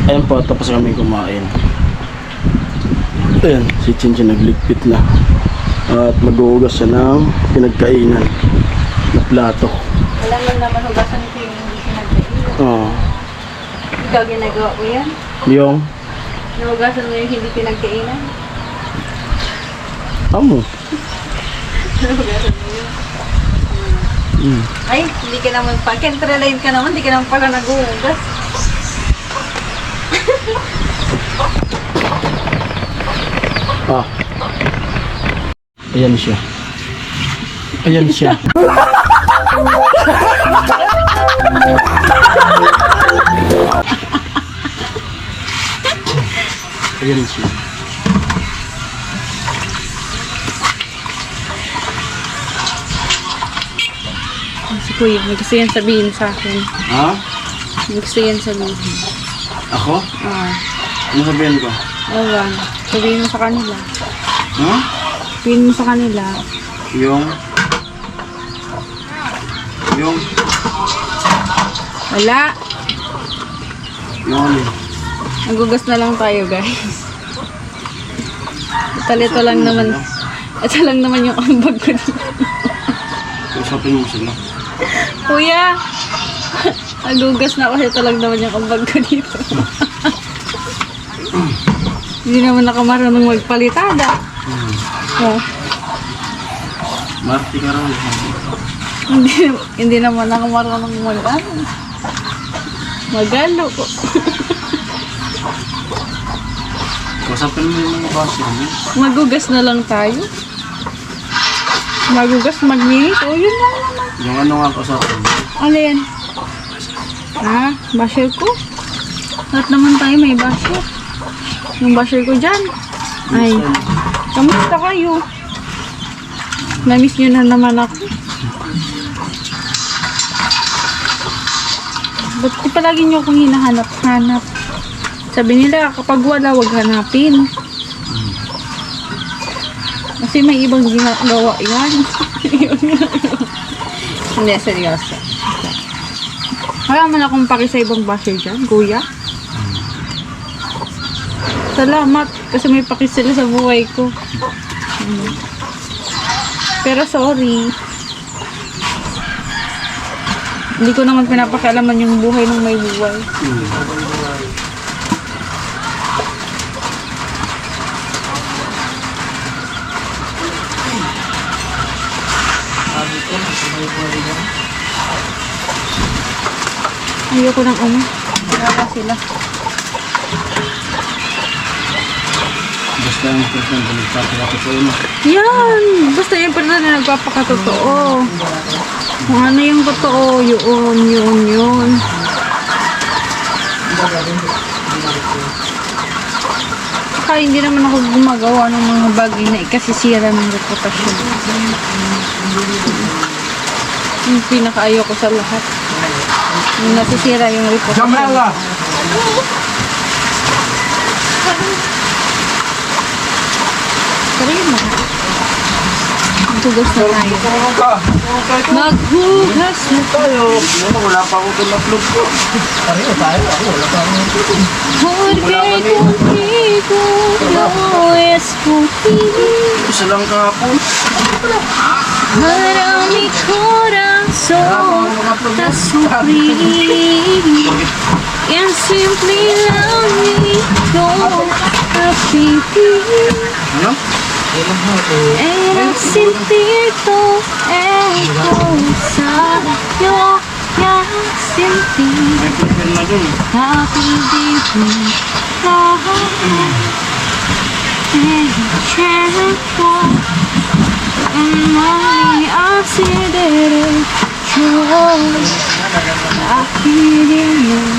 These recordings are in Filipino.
Ayan po, tapos kami kumain. Ayan, si Chinchin nagligpit na. At mag-uugas siya ng pinagkainan na plato. Alam mo naman hugasan ko yung hindi pinagkainan. Oo. Ikaw ginagawa ko yan? Yung? Nahugasan mo yung hindi pinagkainan? Amo. Nahugasan mo yun? Ay, hindi ka naman pa. Kentraline ka naman, hindi ka naman pala nag-uugas. Ah. Ayan siya. Ayan siya. Ayan siya. Si Kuya, may gusto yan sabihin sa akin. Ha? May gusto yan sabihin. Ako? Ano sabihin ko? Ewan. Sabihin mo sa kanila. Ha? Sabihin mo sa kanila. Yung? Wala. Yung ano? Nagugas na lang tayo, guys. Ito lang naman. Ito lang naman yung ambag ko dito. Usapin mo sila. Kuya! Nagugas na ako. Ito lang naman yung ambag ko dito. Hindi naman nakamarunong magpalitada. Oh. Marti ka raw. Hindi naman ako marunong magalo ko. Usapin mo yung mga baso. Magugas na lang tayo. Magugas, magminit. O, yun lang naman. Yung ano nga usapin mo? Alin? Ha? Basher ko? Lahat naman tayo may basher. Yung basher ko dyan. Ay, kamusta kayo? Namiss nyo na naman ako. Ba't di palagi nyo akong hinahanap-hanap? Sabi nila, kapag wala, wag hanapin. Kasi may ibang ginagawa yan. Hindi, seryoso. Wala man akong paki sa ibang basher dyan, kuya. Salamat, kasi may paki sila sa buhay ko. Pero sorry. Hindi ko naman pinapakialaman yung buhay ng may buhay. Ayoko ng wala sila. Basta yung person na nagpapakatotoo na. Yan! Basta yung person na nagpapakatotoo. Kung ano yung totoo, yun. Kaya hindi naman ako gumagawa ng mga bagay na ikasisira ng reputasyon. Yung pinakaayaw ko sa lahat. Yung nasisira yung reputasyon. Tari mo. Maghugas na tayo. Maghugas na tayo. Wala pa ako doon upload ko. Pareho tayo. Ako wala pa ako doon. Porque contigo no es contigo. Isa lang kahapon. Para mi corazón está sufrir. En simple lamento a vivir. Ano? Era sentir todo cosa. Yo ya sentí. May pulpen na doon. Happy living. Money consider joy. Happy living.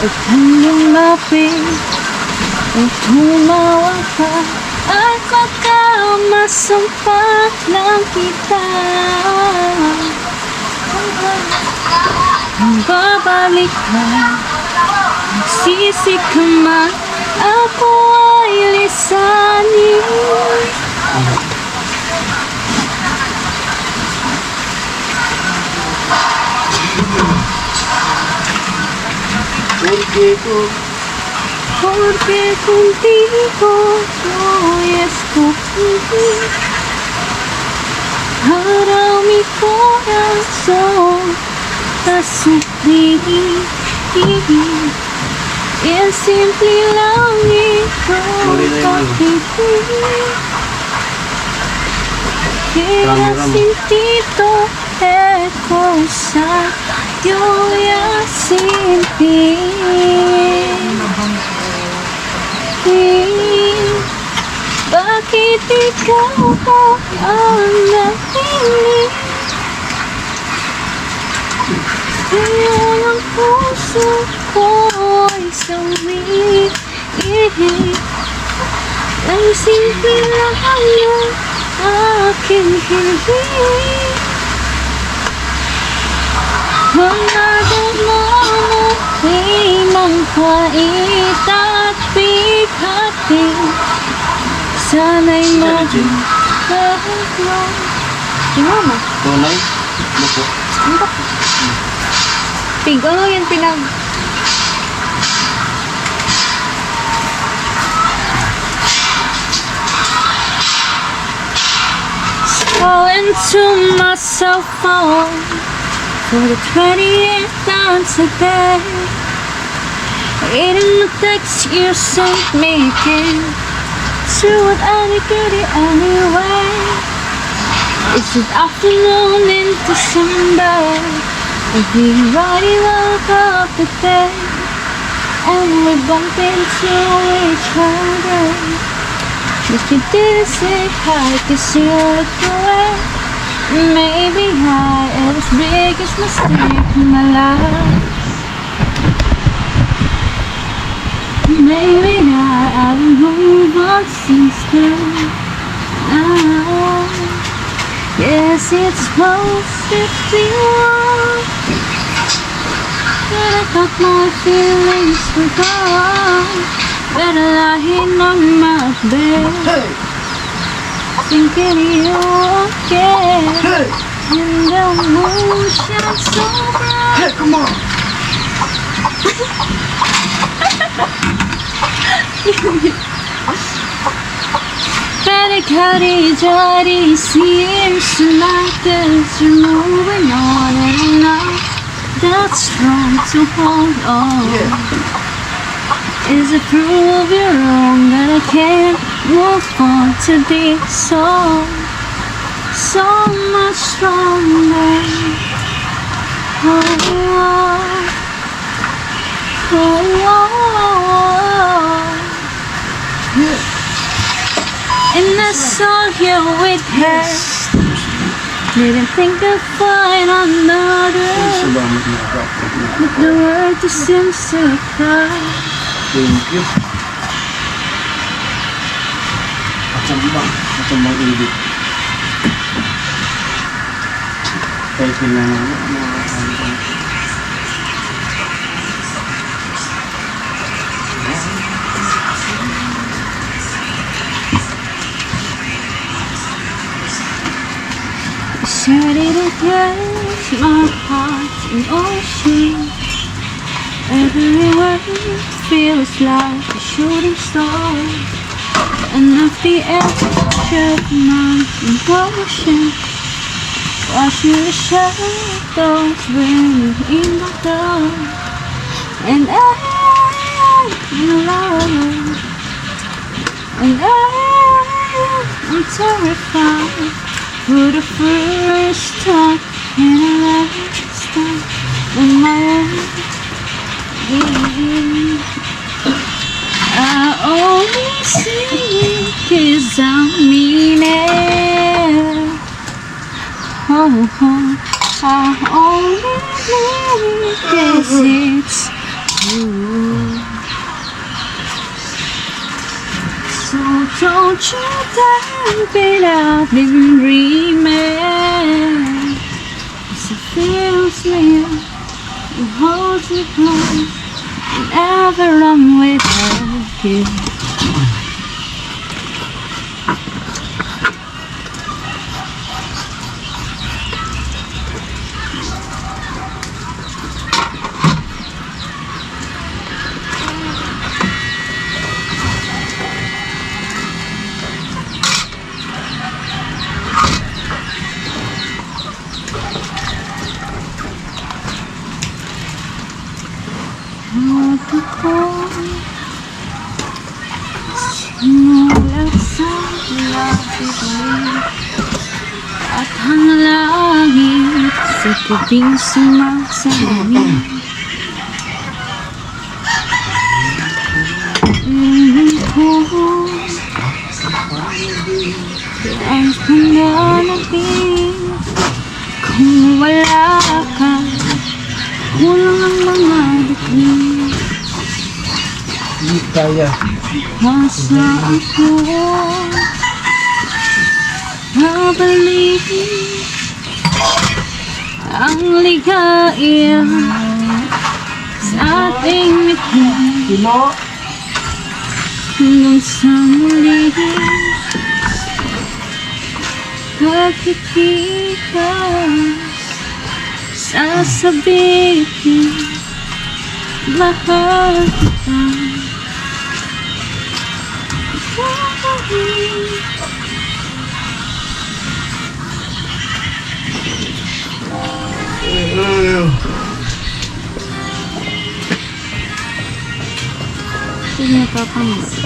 At hanggang lapit at tumawa ka at baka masampat lang kita. Kung babalik ka, magsisi ka man, ako ay lisanin. Porque contigo hoy escogí para mi corazón a sufrir y el simple lamento contigo que has sentido es cosa yo ya sin ti. Bakit ikaw ba ang nahilig? Kaya ang puso ko'y sawi. Ang simple lang ang aking hiling. Mga damdamin ng pait at bighati. Sana'y magkahit mo. Si Mama. Tunay? Ano po? Ano ba? Pig, ano yan pinag... Fall into my cell phone for the 20th time today. Reading the text you sent me again. True with any goodie anyway. It's an afternoon in December. We already woke up the day and we bump into each other. If you didn't say hi, cause you looked away. Maybe I am the biggest mistake in my life. Maybe I haven't moved on since then. Now, yes, it's post-51. But I thought my feelings were gone. Better lying on my bed, thinking you again. And the moon shines so bright. Hey, come on! Barricade already seems like as you're moving on, and I'm not that strong to hold on. Is it prove you're wrong that I can't move on to be so much stronger? Oh, oh, oh, oh. And I saw you with her. Didn't think I'd find another, Salamat na ako. but the word just seems to cry. Thank you. At ang ibig. Kahit kailangan mo, mga kailangan. Started to break my heart in ocean. Every word feels like a shooting star. And if the edge of my emotion, watching the shadows bring in the dark. And I'm alone. And I'm terrified for the first time and the last time in my life. I only see cause I mean it. Oh, oh, I only mean it cause it's true. So don't you doubt that I've been dreaming. 'Cause it feels real, it holds me close whenever I'm without you. tubing sumasalamin. Ang pananapin kung wala ka, kulang ang mga bituin. Hindi kaya. Masa ako babalikin ang ligaya sa ating mithin. Sino? Hanggang sa muli pagkikita, sasabihin mahal kita. Hindi napapamiss.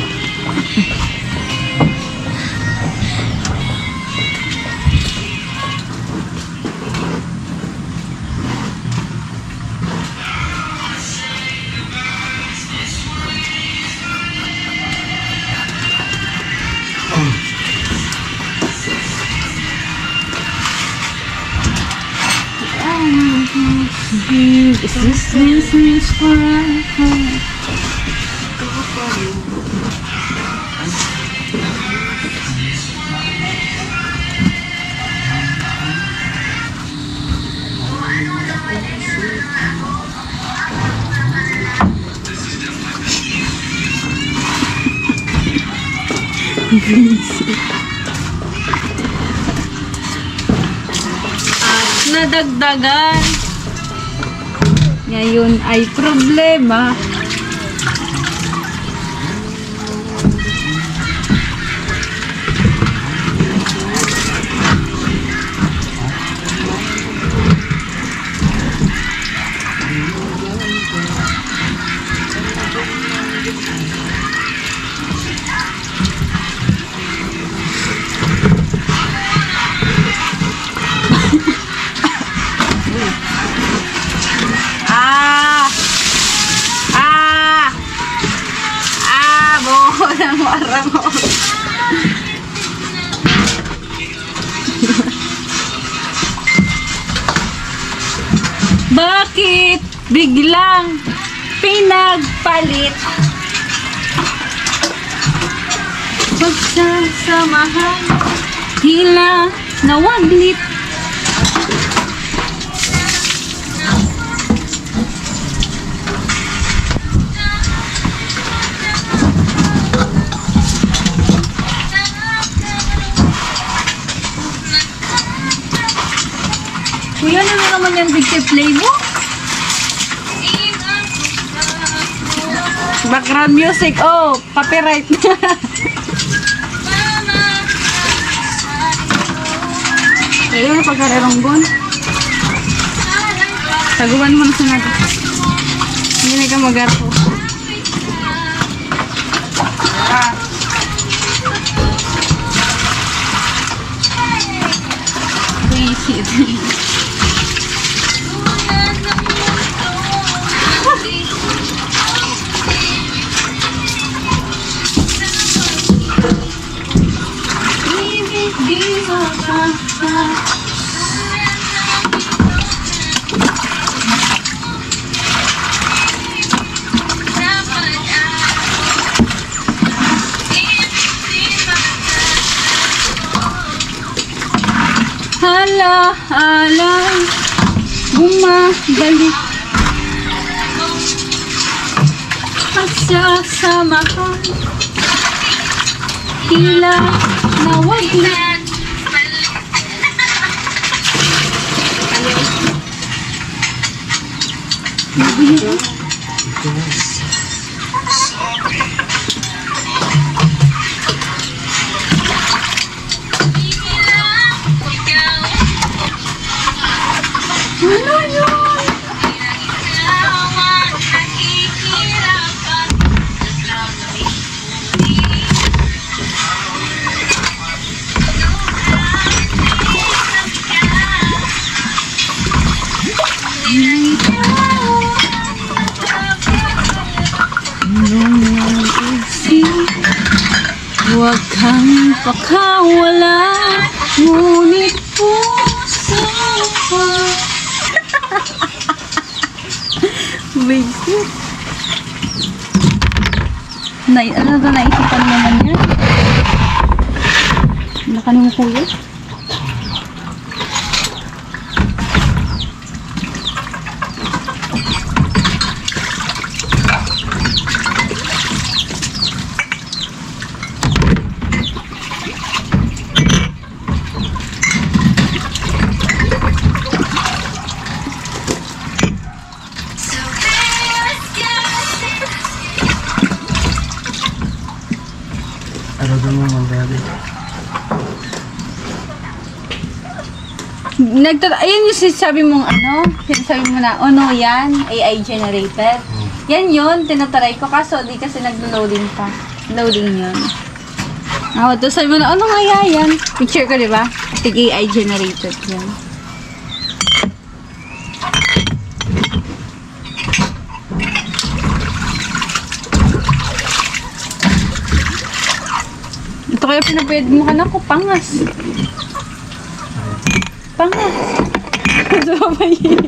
Existence forever. At nadagdagan. Ngayon ay problema. Ng warang mo. Bakit biglang pinagpalit? Pagsasamahan, tila nawaglit. Kuya, ano naman yung picture play mo? Background music. Oh, copyright. Ayun, pagkareronggon. Taguan mo na sa natin. Hindi na ka mag-arpo. Buisit. Hala-hala, bumabalik. Pagsasamahan, tila nawaglit. Ano yun? Ang pakawala, ngunit puso ko. Basic. Ano ba naisipan mo naman yan? Nakanin mo kuya? Ano doon mo mandali? Ayun yung sinasabi mong sinasabi mo na, no, yan, AI generated. Yan yun, tinatry ko, kaso di kasi naglo-loading pa. Loading yun. Tapos sabi mo na, ano nga yan? Picture ko, di ba? Tig AI generated yun. Ito kaya pinapayad mo ka na ko, pangas. Pangas. Ito ba yun?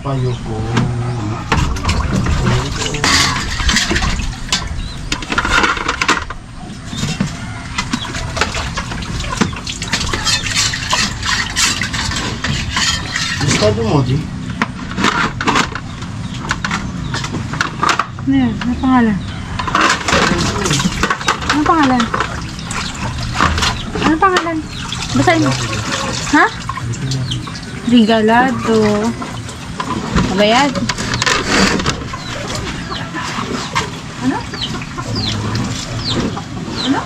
Payo ko. Estado mo, di? Ano yan? Ano pangalan? Ano pangalan? Ano pangalan? Basahin mo. Ha? Regalado. Mabayad. Ano? Ano?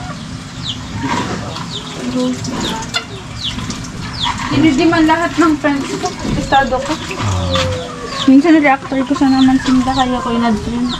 Dinidiman lahat ng friends ko. Estado ko. Minsan reactor ko sa naman sinda kaya ko inadrin.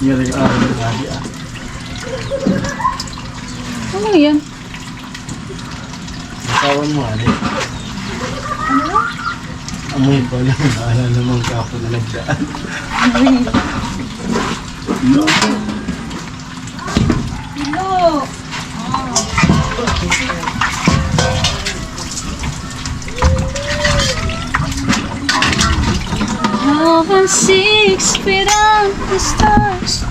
Yan ang araw ng gabi Ano yan? Natawan mo, ano? Ano? Amoy pa lang. Naalala mong kapo na nagdaan. No. Hello! Over 6 feet on the stars.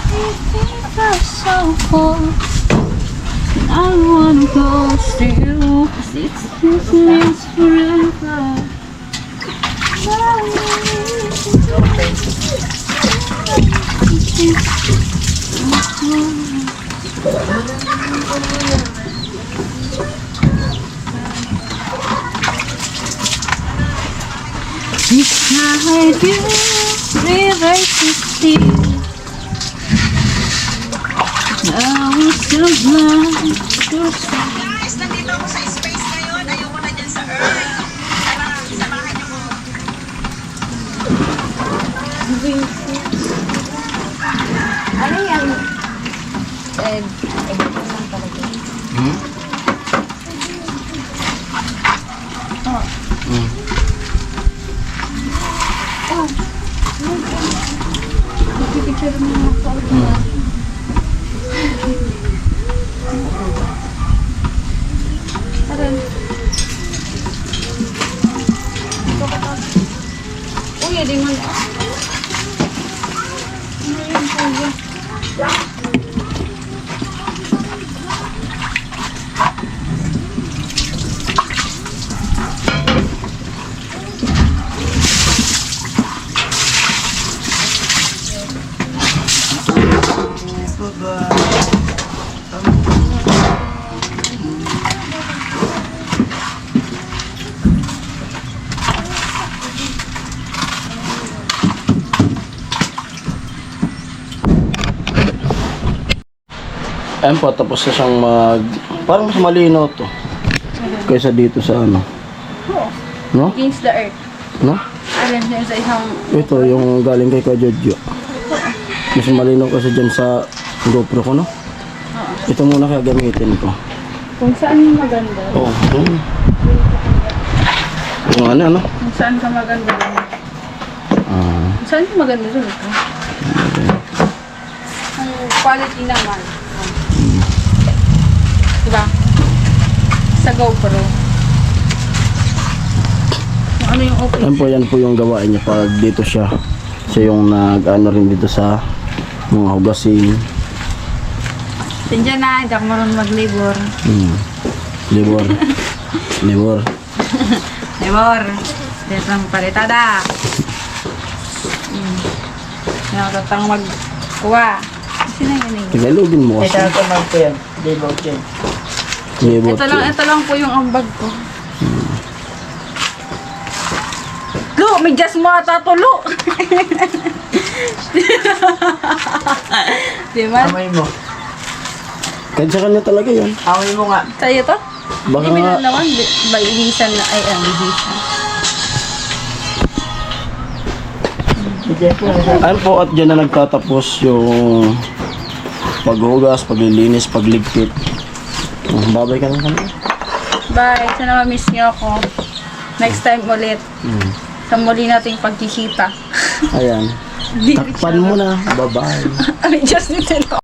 You think I'm so cold. I don't wanna go still. 6 minutes forever. Beside you, river to see. Now we're still blind. Guys, nandito ako sa space ngayon. Ayoko na dyan sa Earth. Tara, samahan niyo ko. Ano yan? Lang talaga. Picture mo yung mga Aran. Ito ka pa. Uy, di man. Ano yun, kuya? Ayan po, tapos na siyang parang mas malinaw to. Kaysa dito sa ano. No? Against the earth. No? Alam niya sa isang... Ito, yung galing kay Kajojo. Mas malinaw kasi dyan sa GoPro ko, no? Ito muna kaya gamitin ko. Kung saan yung maganda. Oo, doon. Yung ano? Kung saan ka maganda doon. Kung saan yung maganda doon ito. Ang quality naman. Diba? Sa GoPro. Kung ano yung okay. Yan po yung gawain niya pag dito siya. Siya yung nag-ano rin dito sa mga hugasin. Tindiyan na, hindi ako marunong mag-labor. Libor. Libor. Labor. Dito ang palitada. Nakakatang magkuha. Kasi na yun eh. Tagalogin mo kasi. Ito mag po yan. Libot yun. Libor. Ito lang po yung ambag ko. Lo, may gas mo ata to, Lo. Di ba? Amoy mo. Kahit sa kanya talaga yun. Amoy mo nga. Sa'yo to? Baka Hindi mo naman, ba ilisan na, ay, ilisan. Ayun po, at dyan na nagtatapos yung paghugas, paglilinis, pagligpit. Babay ka na kami. Bye, sana ma-miss niyo ako. Next time ulit. Sa muli nating pagkikita. Ayan. Takpan mo na. Bye-bye. Ay, just nito.